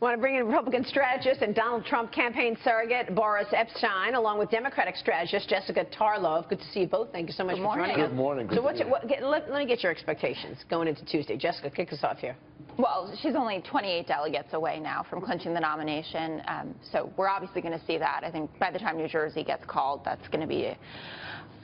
Want to bring in Republican strategist and Donald Trump campaign surrogate Boris Epshteyn, along with Democratic strategist Jessica Tarlov. Good to see you both. Thank you so much for joining us. Good morning. So let me get your expectations going into Tuesday. Jessica, kick us off here. Well, she's only 28 delegates away now from clinching the nomination, so we're obviously going to see that. I think by the time New Jersey gets called, that's going to be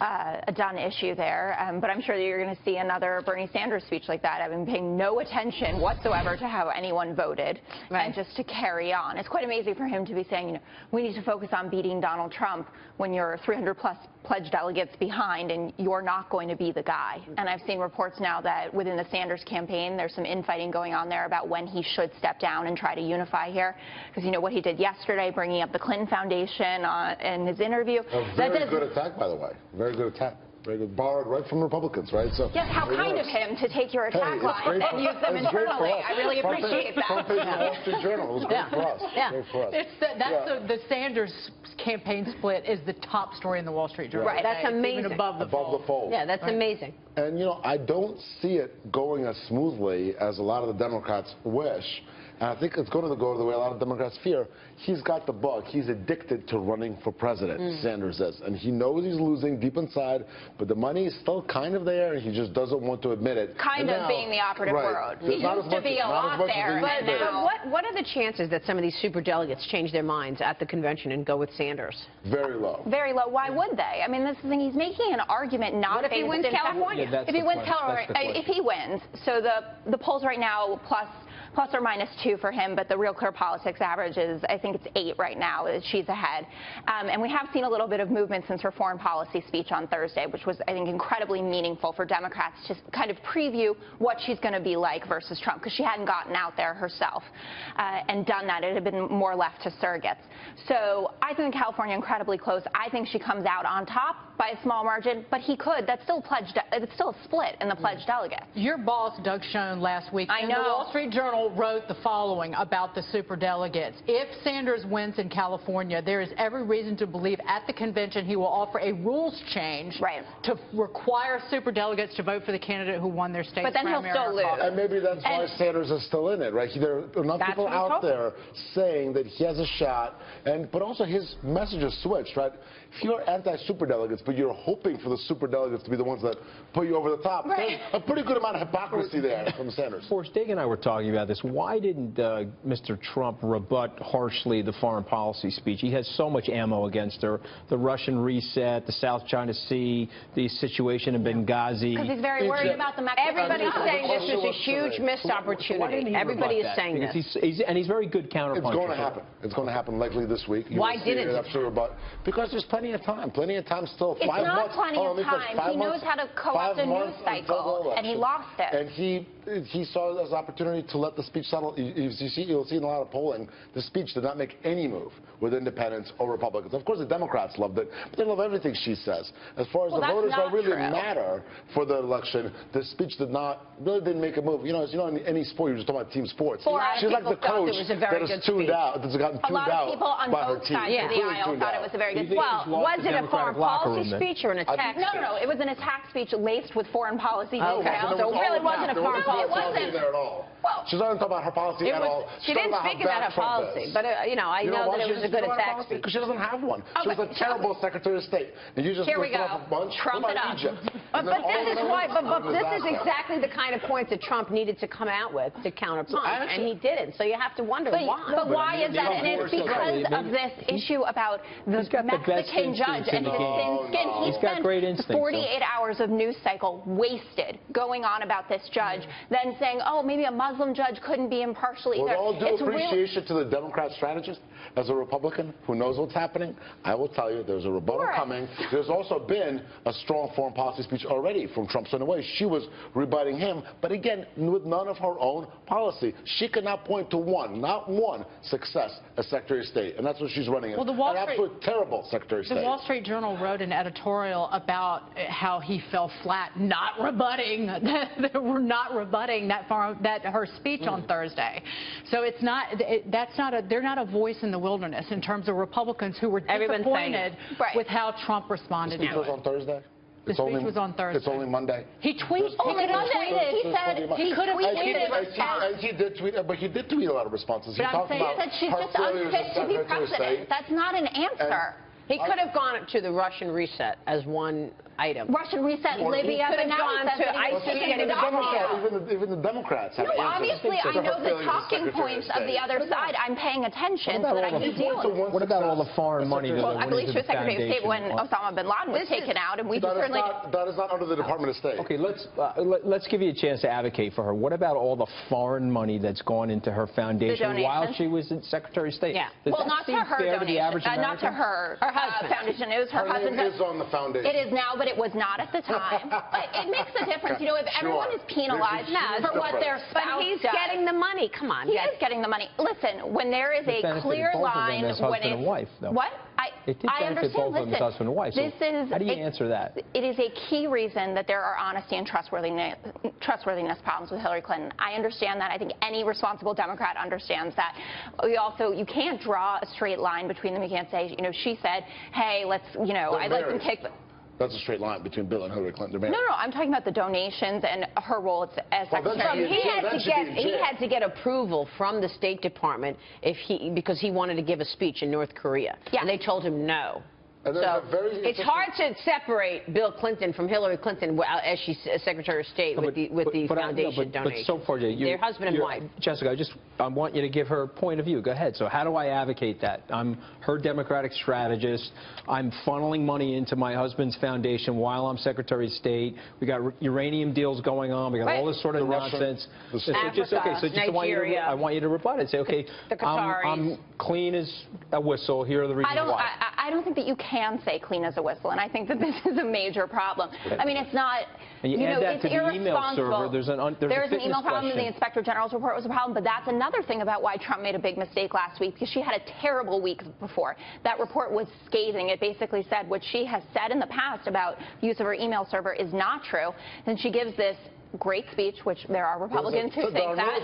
a done issue there. But I'm sure that you're going to see another Bernie Sanders speech like that. I've been paying no attention whatsoever to how anyone voted, and just to carry on. It's quite amazing for him to be saying, you know, we need to focus on beating Donald Trump when you're 300-plus pledged delegates behind and you're not going to be the guy. And I've seen reports now that within the Sanders campaign, there's some infighting going on there about when he should step down and try to unify here. Because you know what he did yesterday, bringing up the Clinton Foundation in his interview. A very good attack, by the way. Very good attack. Very good. Borrowed right from Republicans, right? So yes, how kind of him to take your attack lines and use them internally. I really appreciate that. Front page of the Wall Street Journal. It was great for us. Yeah. Great for us. The Sanders campaign split is the top story in the Wall Street Journal. Right. That's amazing. Even above the fold. Yeah, that's amazing. And, you know, I don't see it going as smoothly as a lot of the Democrats wish. And I think it's going to go the way a lot of Democrats fear. He's got the bug. He's addicted to running for president, Sanders is. And he knows he's losing deep inside, but the money is still kind of there, and he just doesn't want to admit it. Kind of being the operative word. He used to be a lot there, but now... What are the chances that some of these superdelegates change their minds at the convention and go with Sanders? Very low. Very low. Why would they? I mean, this is the thing. He's making an argument not if he wins California? If he wins California, if he wins, so the polls right now plus or minus 2 for him, but the Real Clear Politics average is, I think it's 8 right now. She's ahead. And we have seen a little bit of movement since her foreign policy speech on Thursday, which was, I think, incredibly meaningful for Democrats to kind of preview what she's going to be like versus Trump, because she hadn't gotten out there herself and done that. It had been more left to surrogates. So I think California incredibly close. I think she comes out on top by a small margin, but he could. That's still pledged. It's still a split in the pledged delegates. Your boss, Doug Schoen, last week in the Wall Street Journal wrote the following about the superdelegates. If Sanders wins in California, there is every reason to believe at the convention he will offer a rules change to require superdelegates to vote for the candidate who won their state's primary. But then he'll still lose. And maybe that's why Sanders is still in it, right? There are enough people out there saying that he has a shot, but also his message has switched, right? If you're anti-superdelegates, but you're hoping for the superdelegates to be the ones that put you over the top, there's a pretty good amount of hypocrisy there from Sanders. Boris, Dave and I were talking about this. Why didn't Mr. Trump rebut harshly the foreign policy speech? He has so much ammo against her. The Russian reset, the South China Sea, the situation in Benghazi. Because he's very worried about the Mexican. Everybody's saying this was a huge missed opportunity. Everybody is saying that. And he's very good counterpuncher. It's going to happen. It's going to happen likely this week. Why didn't it? Because there's plenty of time. Plenty of time still. It's not plenty of time. He knows how to co-opt a news cycle, and he lost it. And he saw it as an opportunity to let the speech settle. You'll see in a lot of polling, the speech did not make any move with independents or Republicans. Of course, the Democrats loved it, but they love everything she says. As far as the voters that really matter for the election, the speech really didn't make a move. You know, as you know, in any sport, you're just talking about team sports. She's like the coach that has tuned out, that's gotten tuned out by her team. A lot of people on both sides of the aisle thought it was a very good speech. Well, was it a foreign policy speech or an attack? No, it was an attack speech laced with foreign policy details. So it really wasn't a foreign policy. It wasn't. Well, she's not talking about her policy at all. She didn't speak about her policy, but you know, I know that it was a good attack speech. Because she doesn't have one. She was a terrible Secretary of State. And you just Here we go. Trump it up. But this is exactly the kind of points that Trump needed to come out with to counterpunch, and he didn't. So you have to wonder why. But why is that? And it's because of this issue about the Mexican judge and his thin skin. He spent 48 hours of news cycle wasted going on about this judge, then saying, oh, maybe a Muslim judge couldn't be impartial either. With all due appreciation to the Democrat strategist, as a Republican who knows what's happening, I will tell you there's a rebuttal coming. There's also been a strong foreign policy speech already from Trump. So in a way, she was rebutting him, but again, with none of her own policy. She could not point to not one success as Secretary of State, and that's what she's running. Well, an absolute terrible Secretary of State. The Wall Street Journal wrote an editorial about how he fell flat, not rebutting that her speech on Thursday. So it's not they're not a voice in the wilderness in terms of Republicans who were disappointed with how Trump responded. The speech was on Thursday. The speech was on Thursday. It's only Monday. He tweeted. Only Monday. He said he could have tweeted. He did tweet, but he did tweet a lot of responses. He talked about that she's just unfit to be president. That's not an answer. He could have gone to the Russian reset as one item. Russian reset, Libya, but now he says that he was taking the document. Even the Democrats have No, answers. obviously I know the talking points of the other side. I'm paying attention so that I can deal with it. What about all the foreign money that I went believe into she was the Secretary of State when foundation? Osama bin Laden was taken out, and we just certainly... That is not under the Department of State. Okay, let's give you a chance to advocate for her. What about all the foreign money that's gone into her foundation while she was Secretary of State? Yeah. Well, not to her donation, not to her foundation. It was her husband. Her name is on the foundation. It is now, but it was not at the time. But it makes a difference. You know, if everyone is penalized for what their spouse But he's does, getting the money. Come on. He is getting the money. Listen, when there is a clear line, when it's... What? It did benefit both of them as husband and wife. So how do you answer that? It is a key reason that there are honesty and trustworthiness problems with Hillary Clinton. I understand that. I think any responsible Democrat understands that. You can't draw a straight line between them. You can't say, you know, she said, hey, let's, you know, I'd like them to take... That's a straight line between Bill and Hillary Clinton. No, I'm talking about the donations and her role as Secretary. He had to get approval from the State Department because he wanted to give a speech in North Korea. Yeah. And they told him no. So it's hard to separate Bill Clinton from Hillary Clinton as she's Secretary of State with the foundation donation. But so far, they're husband and wife. Jessica, I want you to give her point of view. Go ahead. So how do I advocate that? I'm her Democratic strategist. I'm funneling money into my husband's foundation while I'm Secretary of State. We got uranium deals going on. We got all this sort of nonsense. Nigeria. I want you to reply and say, okay, I'm clean as a whistle. Here are the reasons why. I don't think that you can say clean as a whistle, and I think that this is a major problem. I mean, it's not, and you add that it's to the email server. There's an email problem. The Inspector General's report was a problem, but that's another thing about why Trump made a big mistake last week, because she had a terrible week before. That report was scathing. It basically said what she has said in the past about use of her email server is not true. Then she gives this great speech, which there are Republicans who think that.